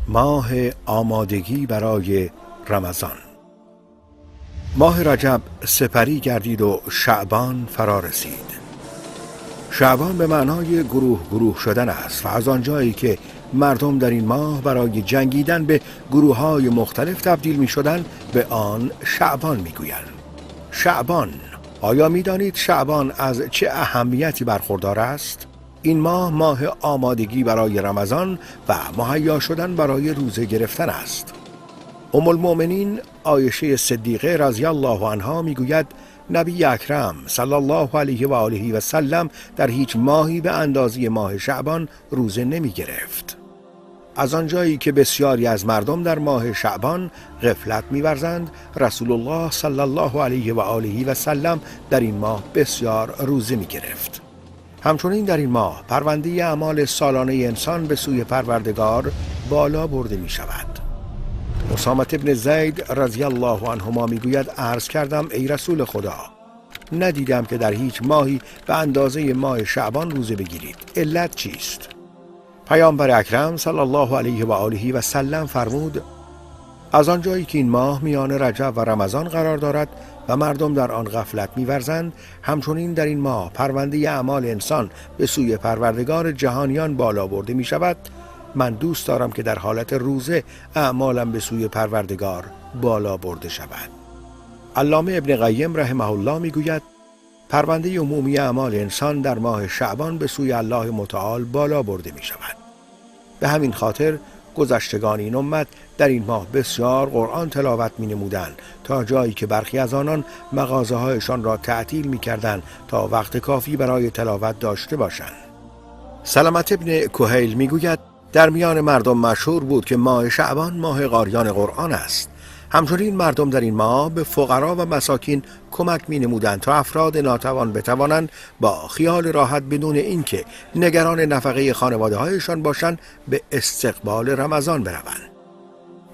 ماه آمادگی برای رمضان. ماه رجب سپری گردید و شعبان فرا رسید. شعبان به معنای گروه گروه شدن است و از آنجایی که مردم در این ماه برای جنگیدن به گروه‌های مختلف تبدیل می شدن، به آن شعبان می گویند. شعبان، آیا می دانید شعبان از چه اهمیتی برخوردار است؟ این ماه ماه آمادگی برای رمضان و مهیا شدن برای روزه گرفتن است. ام المؤمنین عایشه صدیقه رضی الله عنها میگوید نبی اکرم صلی الله علیه و آله و سلم در هیچ ماهی به اندازه ماه شعبان روزه نمی گرفت. از آنجایی که بسیاری از مردم در ماه شعبان غفلت می‌ورزند، رسول الله صلی الله علیه و آله و سلم در این ماه بسیار روزه می گرفت. همچنین در این ماه پرونده اعمال سالانه انسان به سوی پروردگار بالا برده می شود. اسامه بن زید رضی الله عنهما می گوید عرض کردم ای رسول خدا، ندیدم که در هیچ ماهی به اندازه ماه شعبان روزه بگیرید، علت چیست؟ پیامبر اکرم صلی الله علیه و آله و سلم فرمود از آنجایی که این ماه میان رجب و رمضان قرار دارد و مردم در آن غفلت می‌ورزند، همچنین در این ماه پرونده اعمال انسان به سوی پروردگار جهانیان بالا برده می شود. من دوست دارم که در حالت روزه اعمالم به سوی پروردگار بالا برده شود. علامه ابن قیم رحمه الله میگوید پرونده عمومی اعمال انسان در ماه شعبان به سوی الله متعال بالا برده می شود. به همین خاطر گذشتگان این امت در این ماه بسیار قرآن تلاوت می نمودند، تا جایی که برخی از آنان مغازه هایشان را تعطیل می کردند تا وقت کافی برای تلاوت داشته باشند. سلمة ابن کهیل می گوید در میان مردم مشهور بود که ماه شعبان ماه قاریان قرآن است. همچنین مردم در این ماه به فقرا و مساکین کمک می نمودند تا افراد ناتوان بتوانند با خیال راحت بدون اینکه نگران نفقه خانواده هایشان باشند به استقبال رمضان بروند.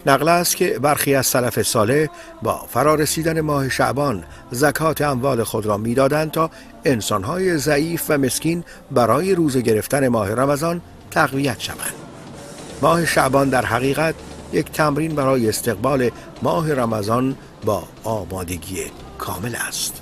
نقل است که برخی از سلف صالح با فرارسیدن ماه شعبان زکات اموال خود را می دادند تا انسانهای ضعیف و مسکین برای روزه گرفتن ماه رمضان تقویت شوند. ماه شعبان در حقیقت یک تمرین برای استقبال ماه رمضان با آمادگی کامل است.